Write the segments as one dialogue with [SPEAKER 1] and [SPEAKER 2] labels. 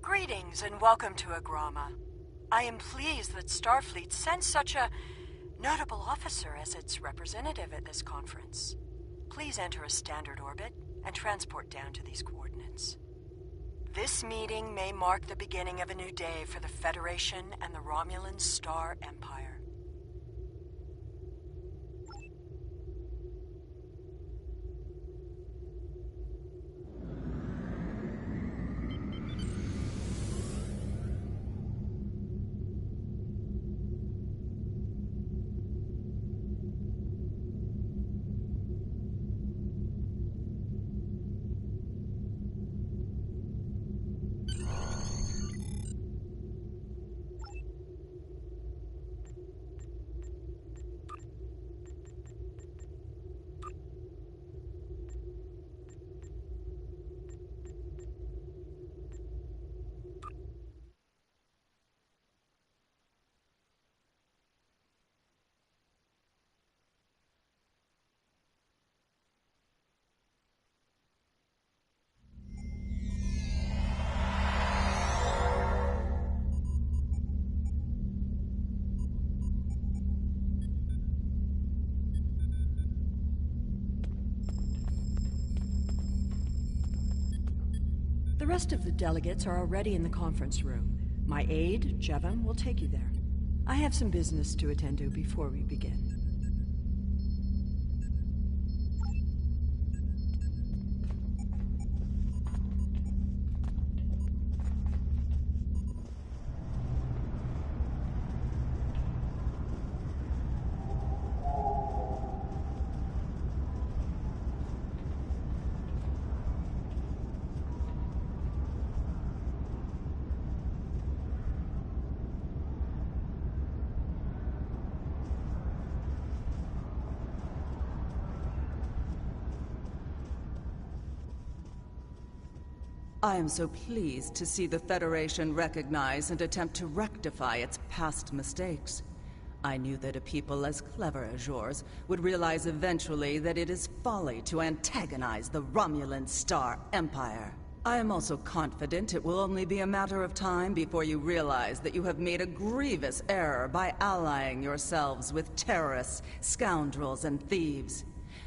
[SPEAKER 1] Greetings and welcome to Agrama. I am pleased that Starfleet sent such a notable officer as its representative at this conference. Please enter a standard orbit and transport down to these coordinates. This meeting may mark the beginning of a new day for the Federation and the Romulan Star Empire. The rest of the delegates are already in the conference room. My aide, Jevon, will take you there. I have some business to attend to before we begin.
[SPEAKER 2] I am so pleased to see the Federation recognize and attempt to rectify its past mistakes. I knew that a people as clever as yours would realize eventually that it is folly to antagonize the Romulan Star Empire. I am also confident it will only be a matter of time before you realize that you have made a grievous error by allying yourselves with terrorists, scoundrels, and thieves.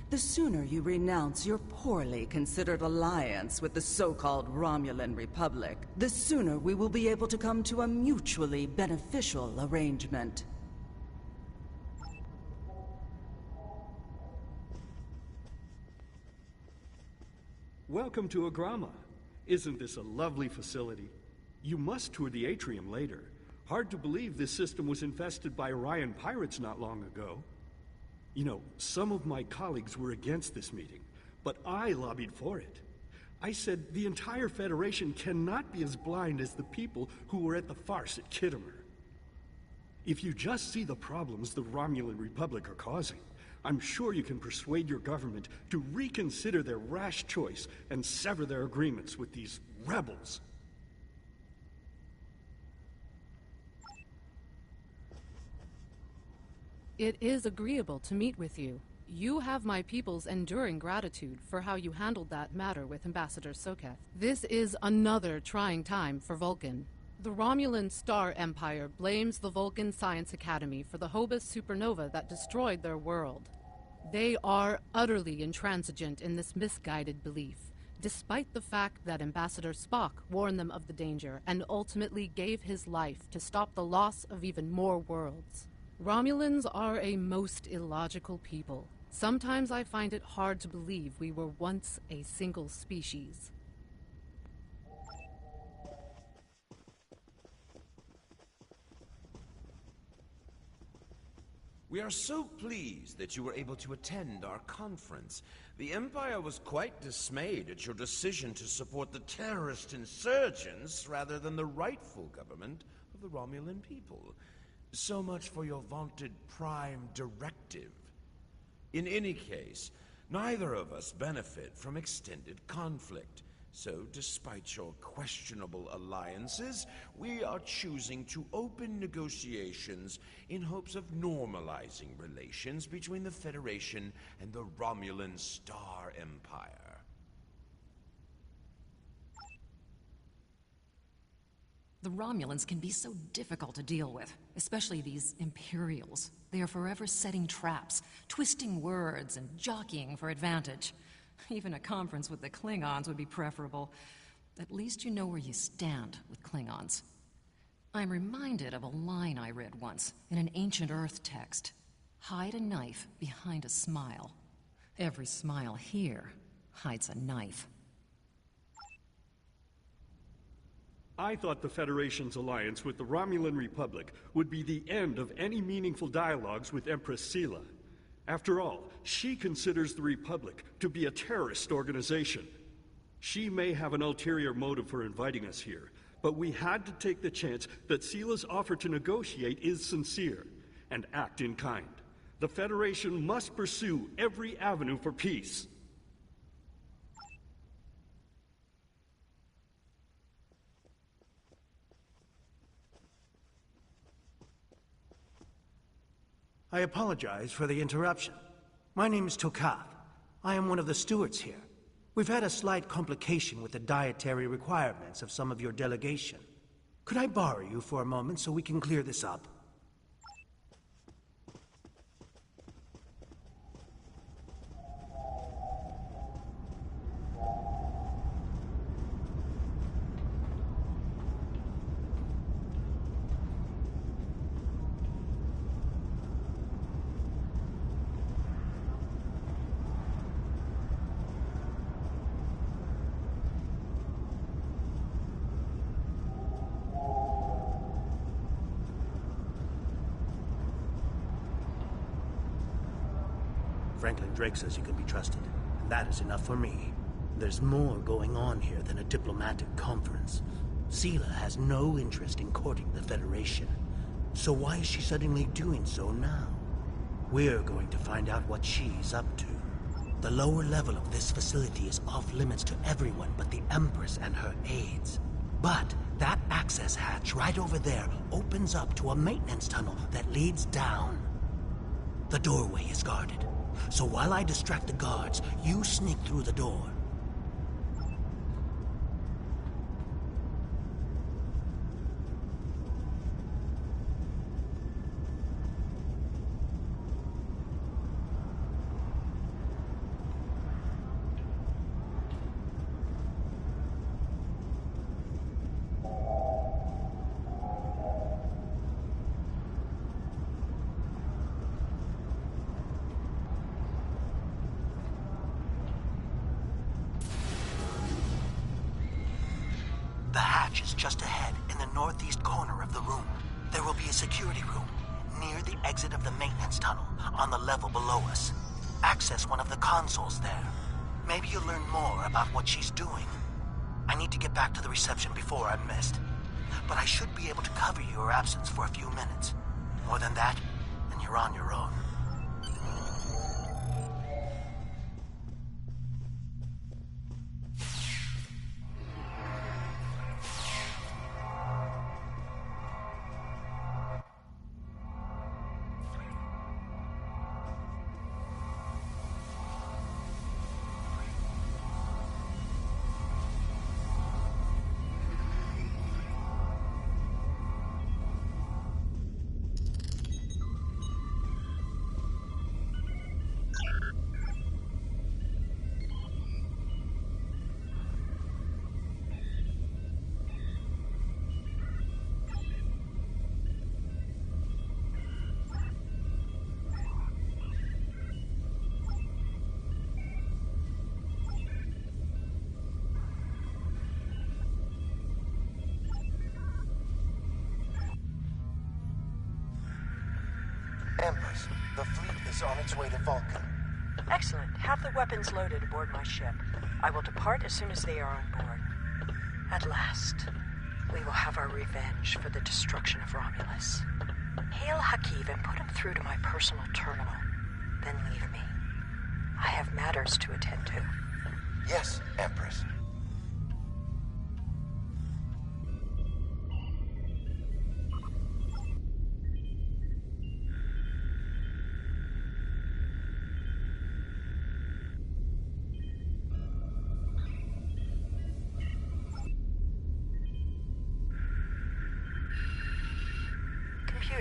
[SPEAKER 2] The sooner you renounce your poorly considered alliance with the so-called Romulan Republic, the sooner we will be able to come to a mutually beneficial arrangement.
[SPEAKER 3] Welcome to Agrama. Isn't this a lovely facility? You must tour the atrium later. Hard to believe this system was infested by Orion pirates not long ago. You know, some of my colleagues were against this meeting, but I lobbied for it. I said the entire Federation cannot be as blind as the people who were at the farce at Kittimer. If you just see the problems the Romulan Republic are causing, I'm sure you can persuade your government to reconsider their rash choice and sever their agreements with these rebels.
[SPEAKER 4] It is agreeable to meet with you. You have my people's enduring gratitude for how you handled that matter with Ambassador Soketh. This is another trying time for Vulcan. The Romulan Star Empire blames the Vulcan Science Academy for the Hobus supernova that destroyed their world. They are utterly intransigent in this misguided belief, despite the fact that Ambassador Spock warned them of the danger and ultimately gave his life to stop the loss of even more worlds. Romulans are a most illogical people. Sometimes I find it hard to believe we were once a single species.
[SPEAKER 5] We are so pleased that you were able to attend our conference. The Empire was quite dismayed at your decision to support the terrorist insurgents rather than the rightful government of the Romulan people. So much for your vaunted Prime Directive. In any case, neither of us benefit from extended conflict. So, despite your questionable alliances, we are choosing to open negotiations in hopes of normalizing relations between the Federation and the Romulan Star Empire.
[SPEAKER 6] The Romulans can be so difficult to deal with, especially these Imperials. They are forever setting traps, twisting words, and jockeying for advantage. Even a conference with the Klingons would be preferable. At least you know where you stand with Klingons. I'm reminded of a line I read once in an ancient Earth text. Hide a knife behind a smile. Every smile here hides a knife.
[SPEAKER 3] I thought the Federation's alliance with the Romulan Republic would be the end of any meaningful dialogues with Empress Sela. After all, she considers the Republic to be a terrorist organization. She may have an ulterior motive for inviting us here, but we had to take the chance that Sela's offer to negotiate is sincere, and act in kind. The Federation must pursue every avenue for peace.
[SPEAKER 7] I apologize for the interruption. My name is Tokath. I am one of the stewards here. We've had a slight complication with the dietary requirements of some of your delegation. Could I borrow you for a moment so we can clear this up? Franklin Drake says you can be trusted, and that is enough for me. There's more going on here than a diplomatic conference. Sela has no interest in courting the Federation. So why is she suddenly doing so now? We're going to find out what she's up to. The lower level of this facility is off limits to everyone but the Empress and her aides. But that access hatch right over there opens up to a maintenance tunnel that leads down. The doorway is guarded. So while I distract the guards, you sneak through the door. The hatch is just ahead, in the northeast corner of the room. There will be a security room, near the exit of the maintenance tunnel, on the level below us. Access one of the consoles there. Maybe you'll learn more about what she's doing. I need to get back to the reception before I'm missed. But I should be able to cover your absence for a few minutes. More than that, and you're on your own.
[SPEAKER 8] Empress, the fleet is on its way to Vulcan.
[SPEAKER 1] Excellent. Have the weapons loaded aboard my ship. I will depart as soon as they are on board. At last, we will have our revenge for the destruction of Romulus. Hail Hakiv and put him through to my personal terminal. Then leave me. I have matters to attend to.
[SPEAKER 8] Yes, Empress.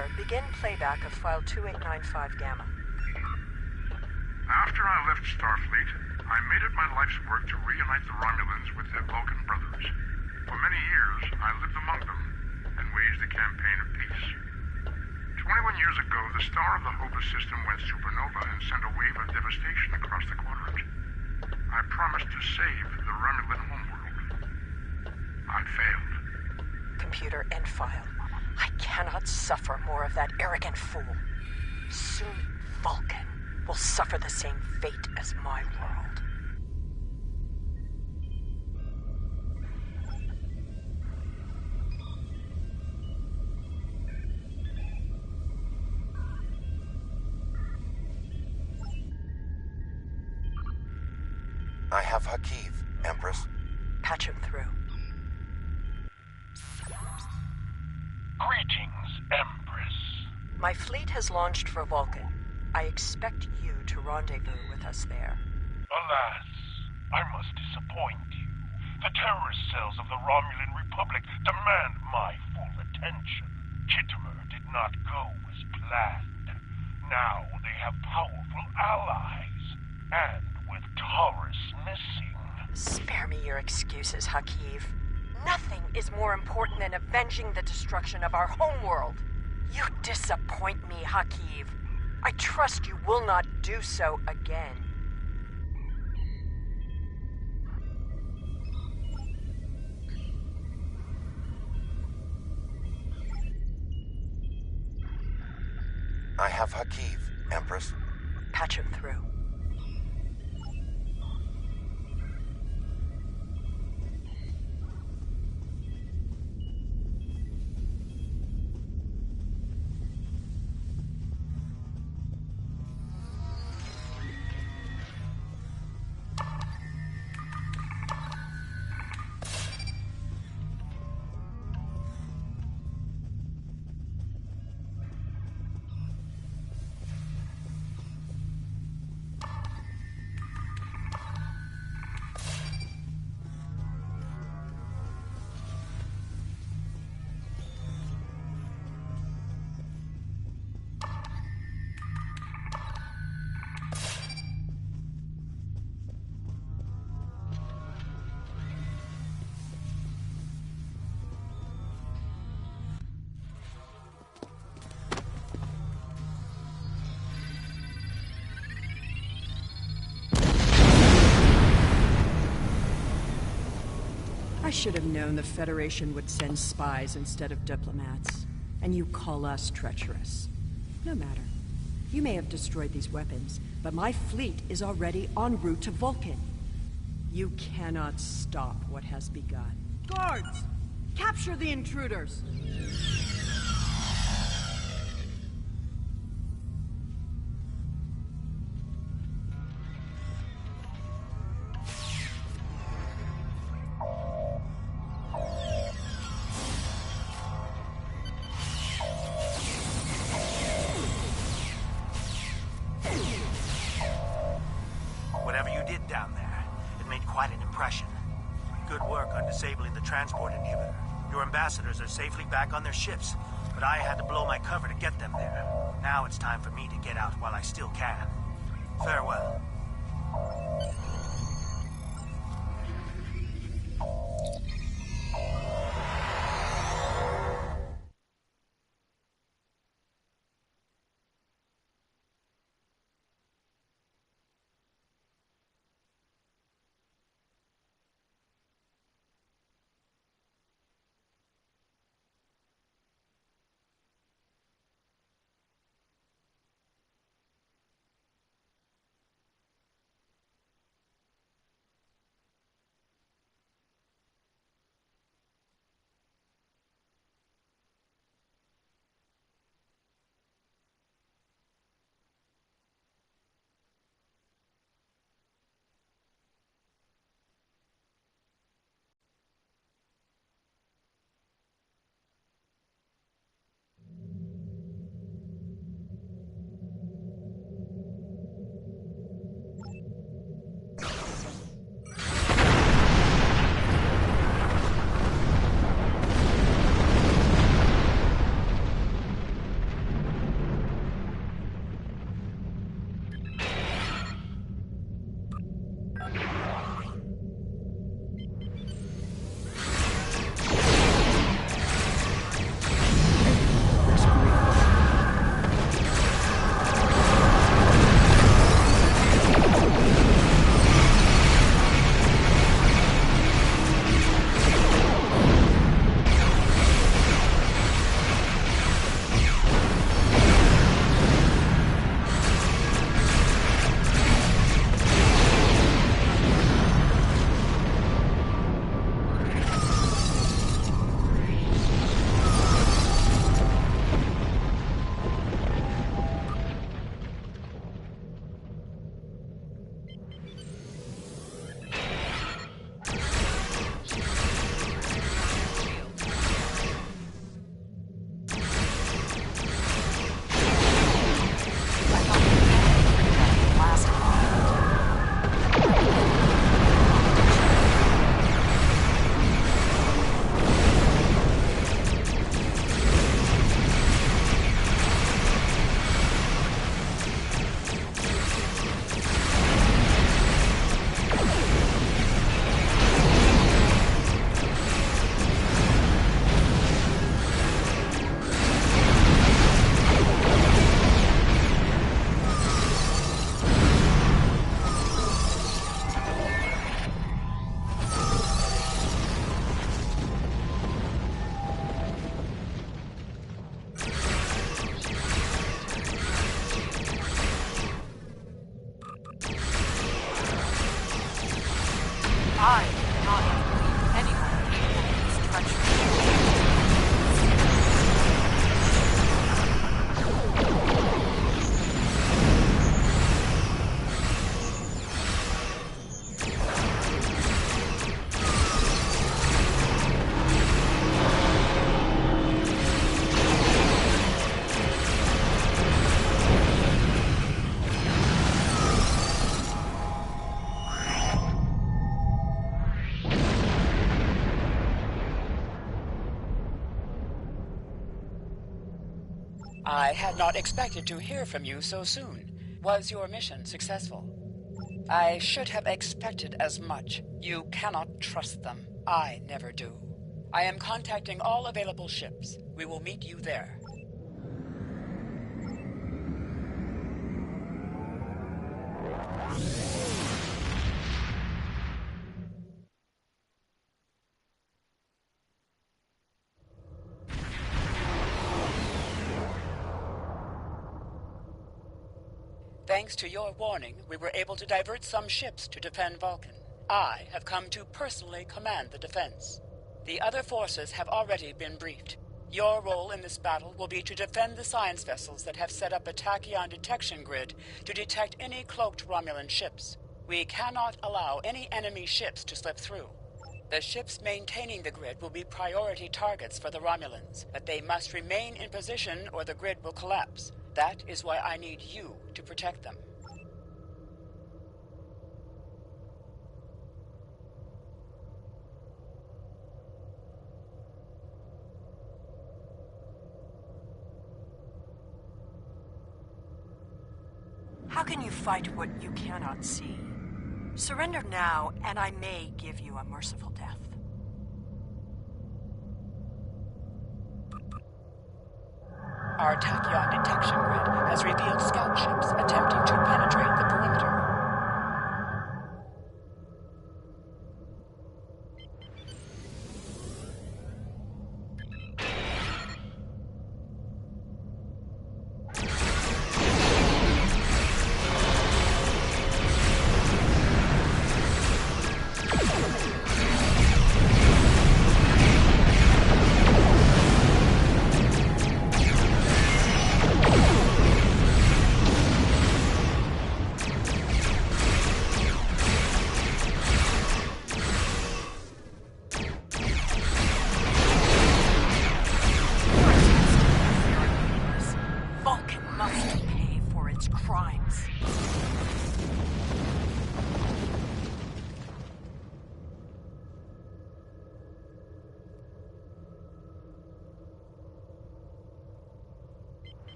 [SPEAKER 1] Computer, begin playback of file 2895 Gamma.
[SPEAKER 9] After I left Starfleet, I made it my life's work to reunite the Romulans with their Vulcan brothers. For many years, I lived among them and waged a campaign of peace. 21 years ago, the Star of the Hobus system went supernova and sent a wave of devastation across the quadrant. I promised to save the Romulan homeworld. I failed.
[SPEAKER 1] Computer, end file. I cannot suffer more of that arrogant fool. Soon, Vulcan will suffer the same fate as my world.
[SPEAKER 8] I have Hakiv, Empress.
[SPEAKER 1] Patch him through.
[SPEAKER 9] Greetings, Empress.
[SPEAKER 1] My fleet has launched for Vulcan. I expect you to rendezvous with us there.
[SPEAKER 9] Alas, I must disappoint you. The terrorist cells of the Romulan Republic demand my full attention. Kittimer did not go as planned. Now they have powerful allies. And with Taurus missing...
[SPEAKER 1] Spare me your excuses, Hakiv. Nothing is more important than avenging the destruction of our homeworld. You disappoint me, Hakiv. I trust you will not do so again.
[SPEAKER 8] I have Hakiv, Empress.
[SPEAKER 1] Patch him through. I should have known the Federation would send spies instead of diplomats. And you call us treacherous. No matter. You may have destroyed these weapons, but my fleet is already en route to Vulcan. You cannot stop what has begun. Guards! Capture the intruders!
[SPEAKER 7] Whatever you did down there, it made quite an impression. Good work on disabling the transport inhibitor. Your ambassadors are safely back on their ships, but I had to blow my cover to get them there. Now it's time for me to get out while I still can. Farewell.
[SPEAKER 10] I had not expected to hear from you so soon. Was your mission successful? I should have expected as much. You cannot trust them. I never do. I am contacting all available ships. We will meet you there. Thanks to your warning, we were able to divert some ships to defend Vulcan. I have come to personally command the defense. The other forces have already been briefed. Your role in this battle will be to defend the science vessels that have set up a tachyon detection grid to detect any cloaked Romulan ships. We cannot allow any enemy ships to slip through. The ships maintaining the grid will be priority targets for the Romulans, but they must remain in position or the grid will collapse. That is why I need you to protect them.
[SPEAKER 1] How can you fight what you cannot see? Surrender now, and I may give you a merciful death.
[SPEAKER 10] Our tachyon detection grid has revealed scout ships attempting to penetrate the perimeter.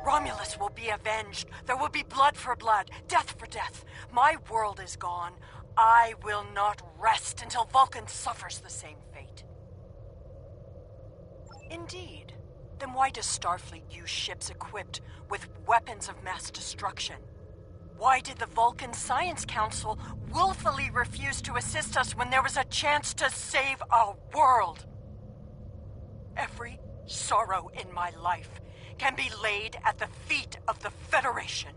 [SPEAKER 1] Romulus will be avenged. There will be blood for blood, death for death. My world is gone. I will not rest until Vulcan suffers the same fate. Indeed. Then why does Starfleet use ships equipped with weapons of mass destruction? Why did the Vulcan Science Council willfully refuse to assist us when there was a chance to save our world? Every sorrow in my life can be laid at the feet of the Federation.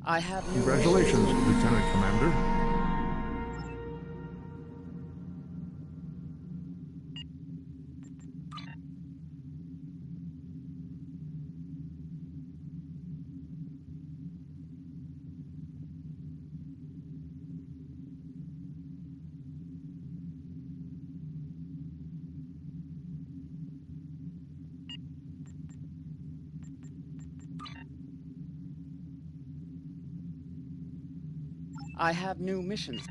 [SPEAKER 10] I have new
[SPEAKER 9] Congratulations, Lieutenant Commander.
[SPEAKER 10] I have new missions.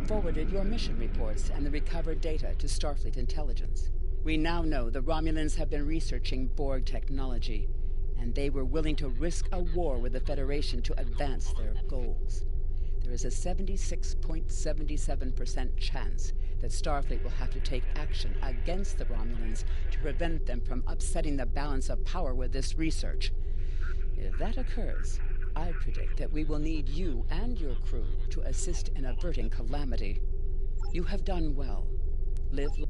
[SPEAKER 10] Forwarded your mission reports and the recovered data to Starfleet Intelligence. We now know the Romulans have been researching Borg technology, and they were willing to risk a war with the Federation to advance their goals. There is a 76.77% chance that Starfleet will have to take action against the Romulans to prevent them from upsetting the balance of power with this research. If that occurs, I predict that we will need you and your crew to assist in averting calamity. You have done well.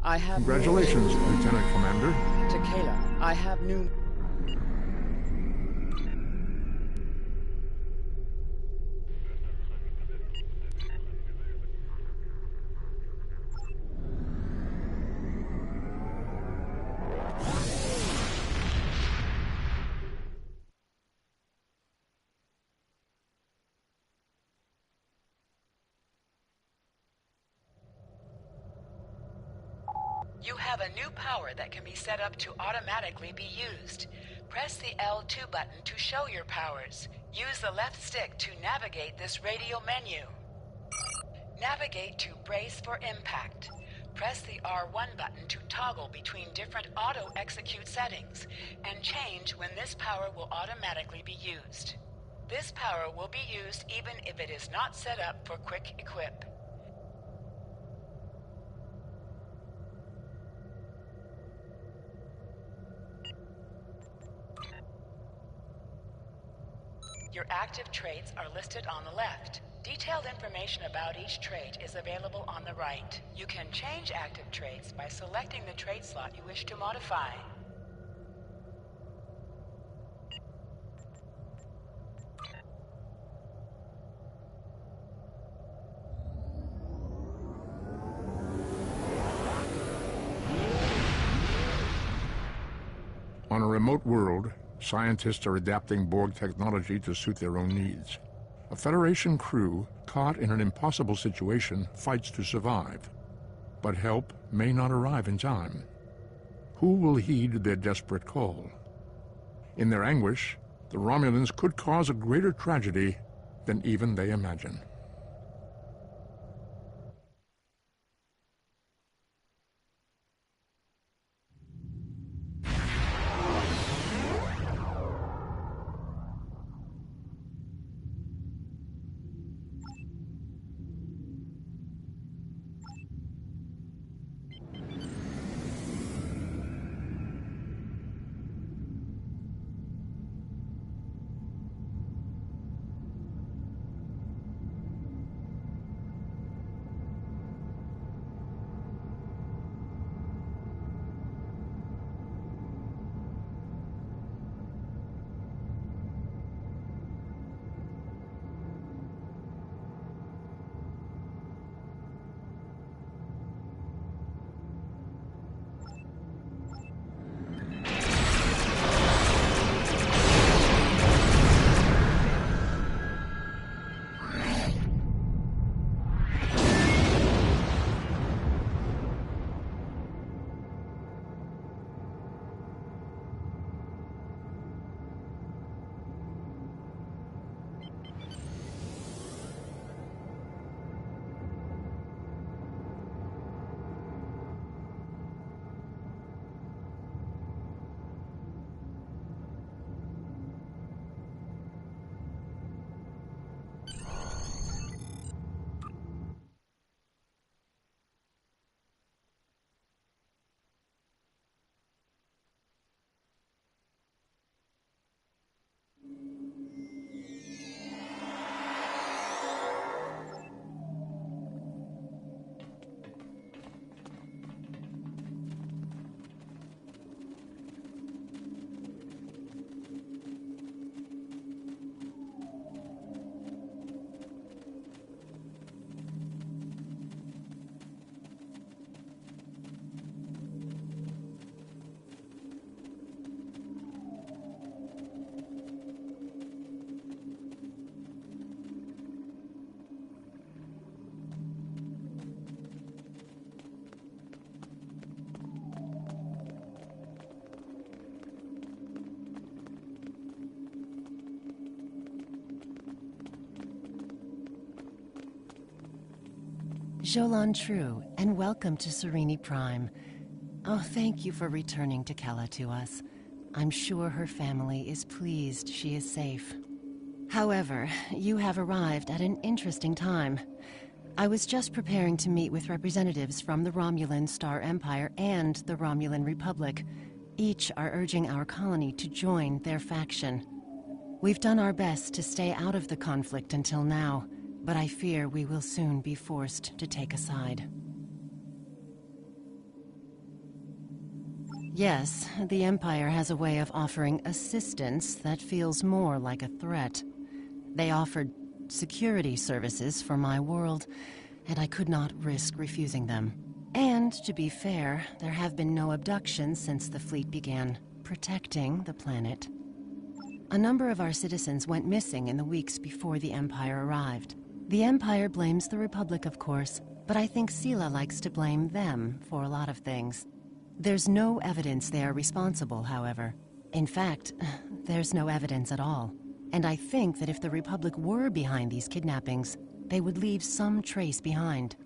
[SPEAKER 10] I have...
[SPEAKER 9] Congratulations, Lieutenant Commander.
[SPEAKER 10] Tequila, I have new... You have a new power that can be set up to automatically be used. Press the L2 button to show your powers. Use the left stick to navigate this radial menu. Navigate to Brace for Impact. Press the R1 button to toggle between different auto-execute settings, and change when this power will automatically be used. This power will be used even if it is not set up for quick equip. Your active traits are listed on the left. Detailed information about each trait is available on the right. You can change active traits by selecting the trait slot you wish to modify.
[SPEAKER 9] On a remote world, scientists are adapting Borg technology to suit their own needs. A Federation crew caught in an impossible situation fights to survive, but help may not arrive in time. Who will heed their desperate call? In their anguish, the Romulans could cause a greater tragedy than even they imagine.
[SPEAKER 11] Jolan True, and welcome to Sereni Prime. Oh, thank you for returning Tekela to us. I'm sure her family is pleased she is safe. However, you have arrived at an interesting time. I was just preparing to meet with representatives from the Romulan Star Empire and the Romulan Republic. Each are urging our colony to join their faction. We've done our best to stay out of the conflict until now, but I fear we will soon be forced to take a side. Yes, the Empire has a way of offering assistance that feels more like a threat. They offered security services for my world, and I could not risk refusing them. And, to be fair, there have been no abductions since the fleet began protecting the planet. A number of our citizens went missing in the weeks before the Empire arrived. The Empire blames the Republic, of course, but I think Sela likes to blame them for a lot of things. There's no evidence they are responsible, however. In fact, there's no evidence at all. And I think that if the Republic were behind these kidnappings, they would leave some trace behind.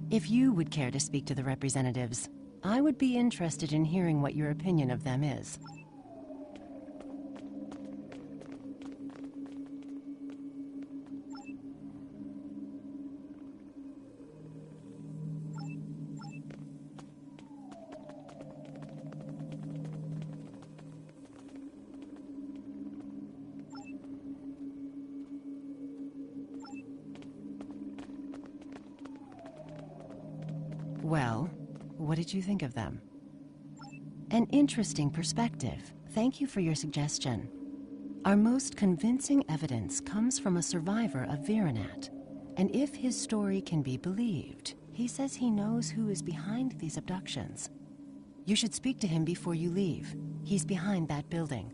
[SPEAKER 11] If you would care to speak to the representatives, I would be interested in hearing what your opinion of them is. Well, what did you think of them? An interesting perspective. Thank you for your suggestion. Our most convincing evidence comes from a survivor of Virenat. And if his story can be believed, he says he knows who is behind these abductions. You should speak to him before you leave. He's behind that building.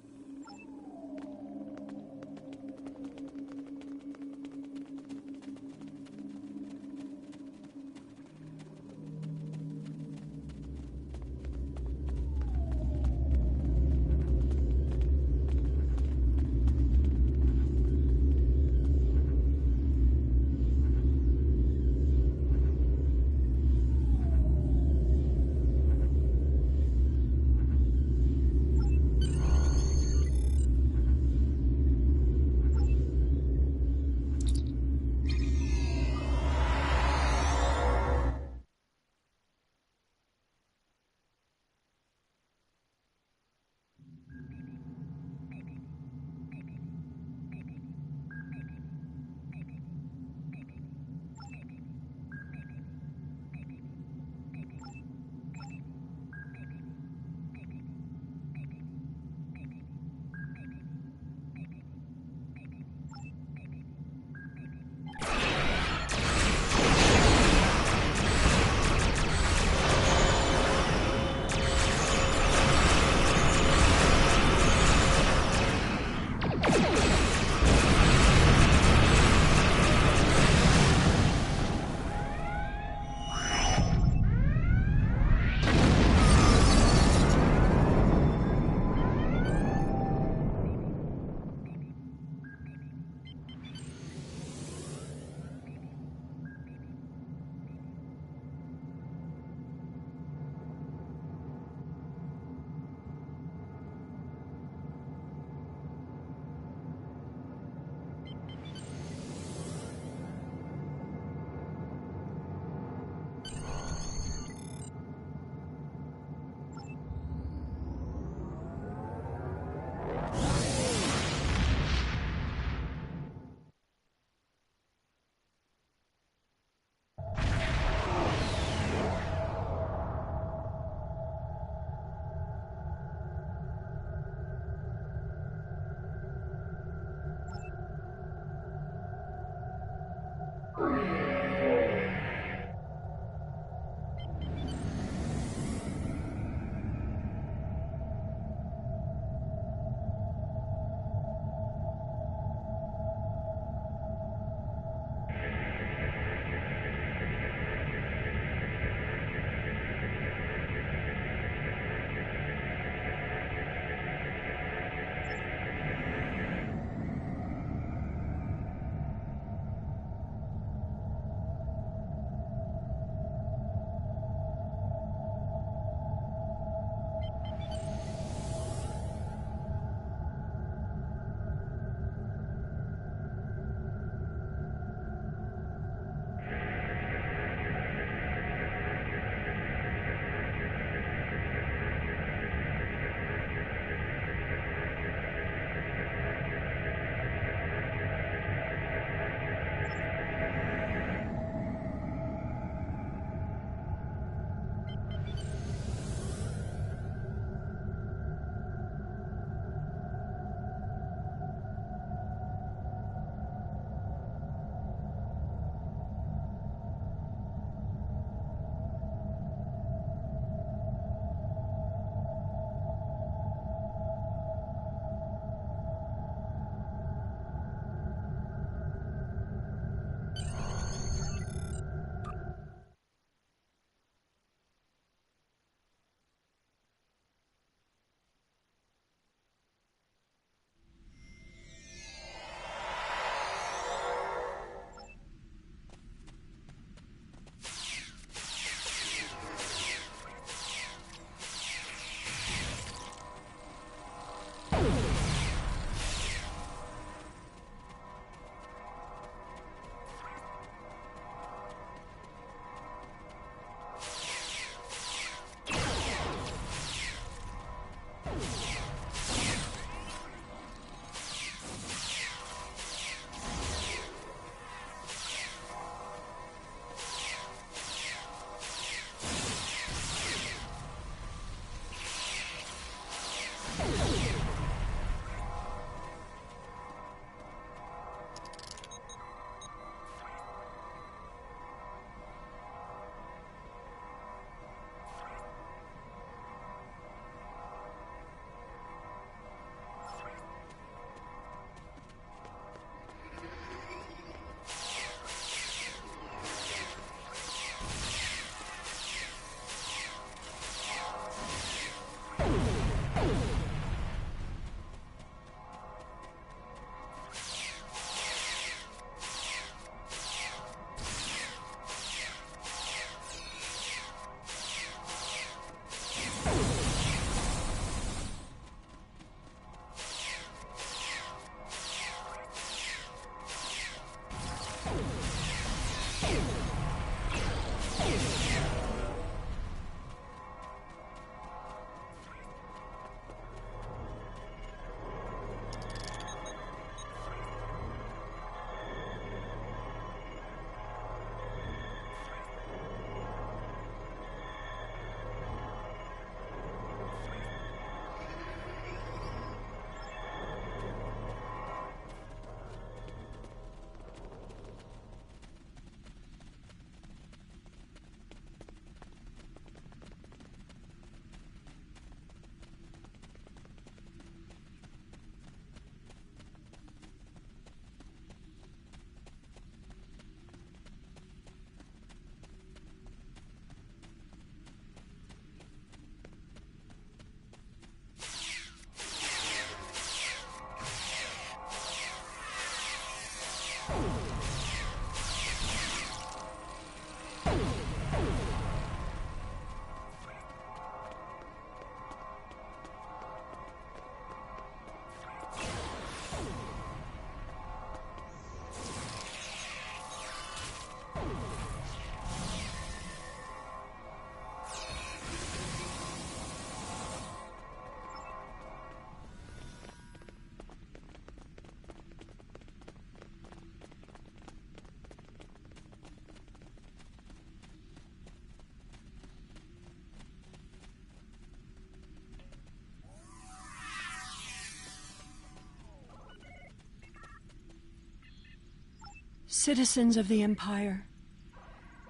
[SPEAKER 12] Citizens of the Empire,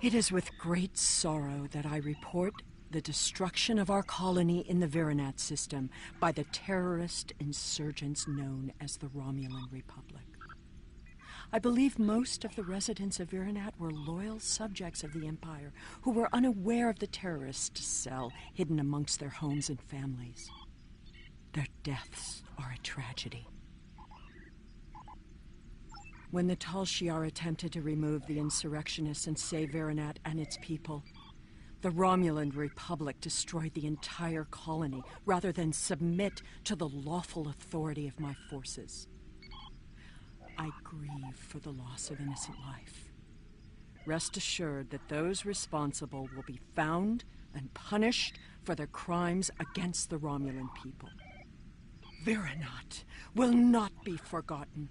[SPEAKER 12] it is with great sorrow that I report the destruction of our colony in the Virinat system by the terrorist insurgents known as the Romulan Republic. I believe most of the residents of Virinat were loyal subjects of the Empire who were unaware of the terrorist cell hidden amongst their homes and families. Their deaths are a tragedy. When the Tal Shiar attempted to remove the insurrectionists and save Virinat and its people, the Romulan Republic destroyed the entire colony rather than submit to the lawful authority of my forces. I grieve for the loss of innocent life. Rest assured that those responsible will be found and punished for their crimes against the Romulan people. Virinat will not be forgotten.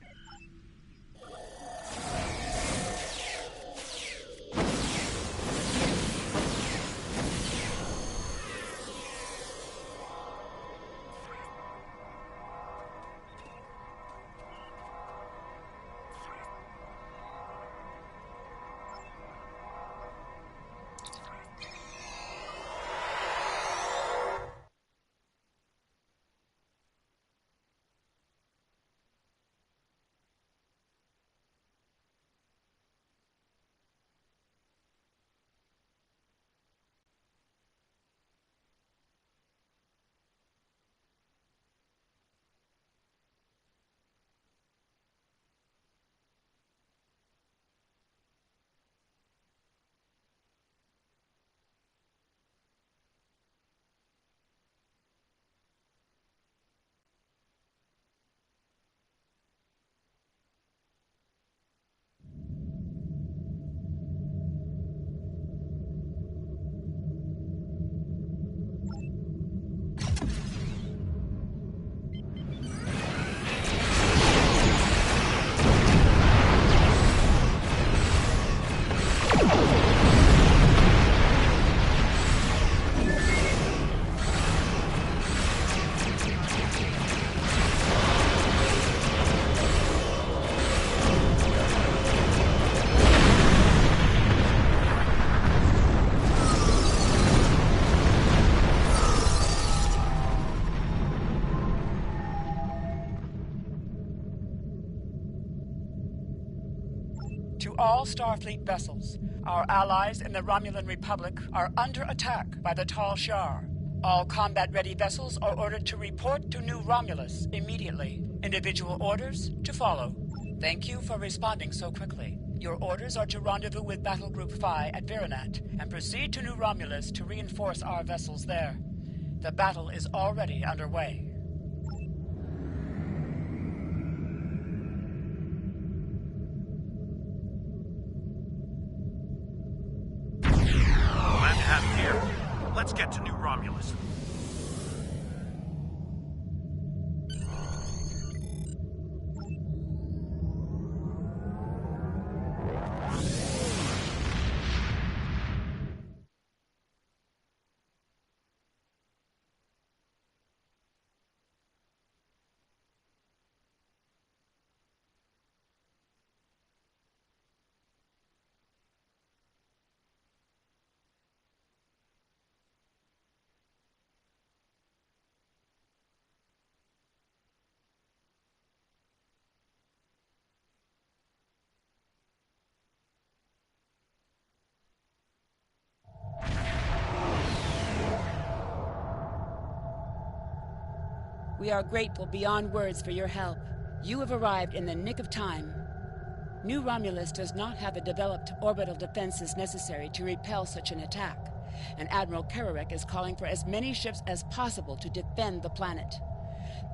[SPEAKER 10] To all Starfleet vessels, our allies in the Romulan Republic are under attack by the Tal Shiar. All combat-ready vessels are ordered to report to New Romulus immediately. Individual orders to follow. Thank you for responding so quickly. Your orders are to rendezvous with Battle Group Phi at Virinat and proceed to New Romulus to reinforce our vessels there. The battle is already underway.
[SPEAKER 7] Let's get to New Romulus.
[SPEAKER 10] We are grateful beyond words for your help. You have arrived in the nick of time. New Romulus does not have the developed orbital defenses necessary to repel such an attack, and Admiral Kararek is calling for as many ships as possible to defend the planet.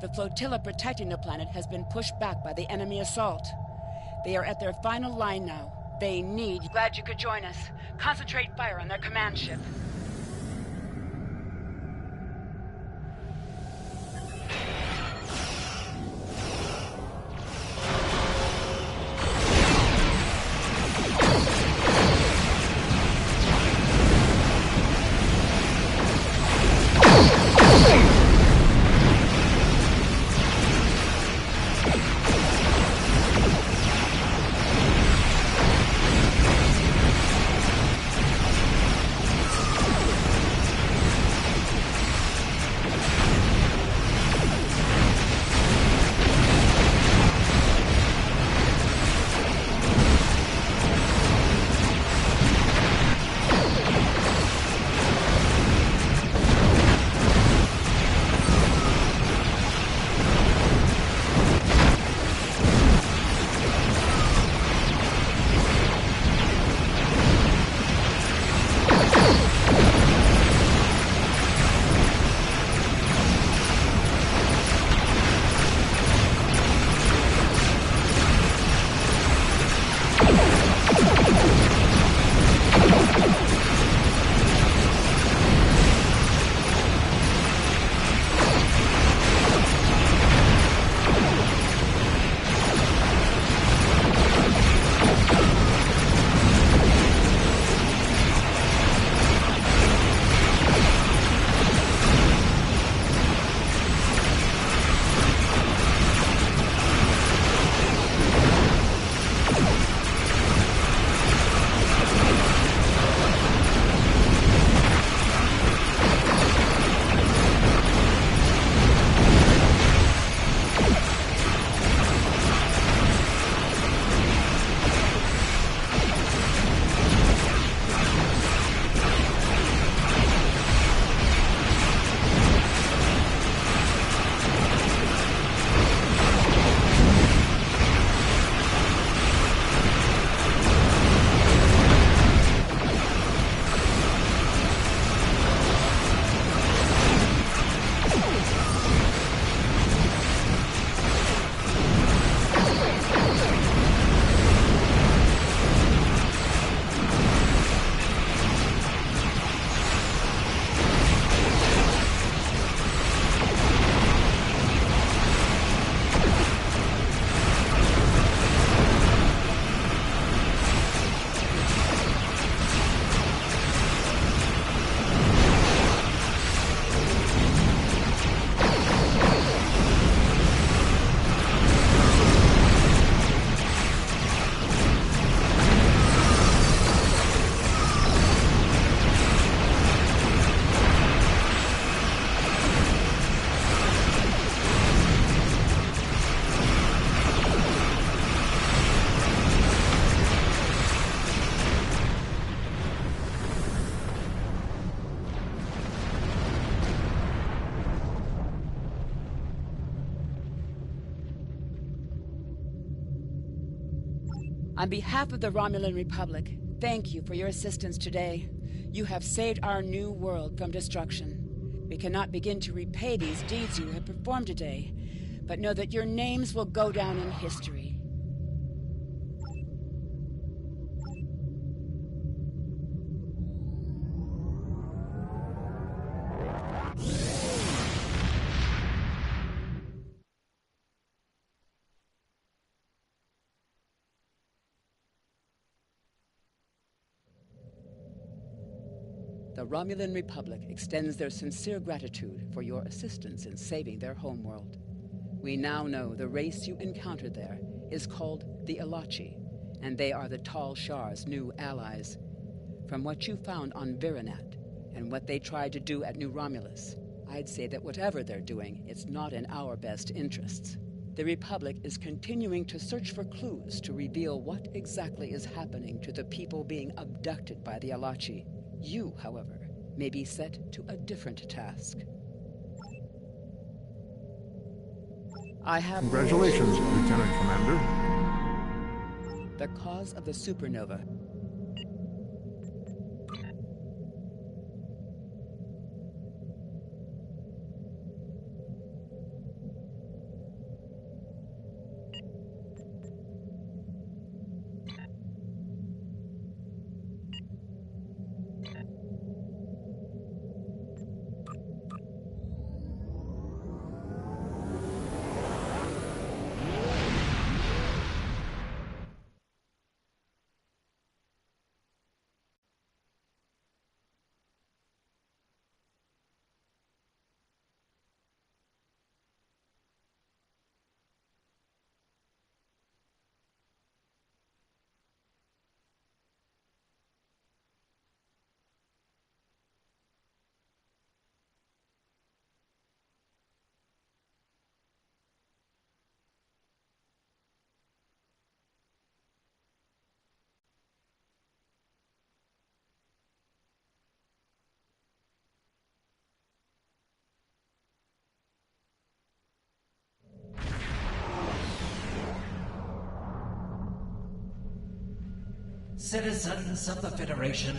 [SPEAKER 10] The flotilla protecting the planet has been pushed back by the enemy assault. They are at their final line now. They need... Glad you could join us. Concentrate fire on their command ship. On behalf of the Romulan Republic, thank you for your assistance today. You have saved our new world from destruction. We cannot begin to repay these deeds you have performed today, but know that your names will go down in history. The Romulan Republic extends their sincere gratitude for your assistance in saving their homeworld. We now know the race you encountered there is called the Elachi, and they are the Tal Shar's new allies. From what you found on Virinat and what they tried to do at New Romulus, I'd say that whatever they're doing, it's not in our best interests. The Republic is continuing to search for clues to reveal what exactly is happening to the people being abducted by the Elachi. You, however, may be set to a different task. I have...
[SPEAKER 9] Congratulations, Lieutenant Commander.
[SPEAKER 10] The cause of the supernova.
[SPEAKER 13] Citizens of the Federation,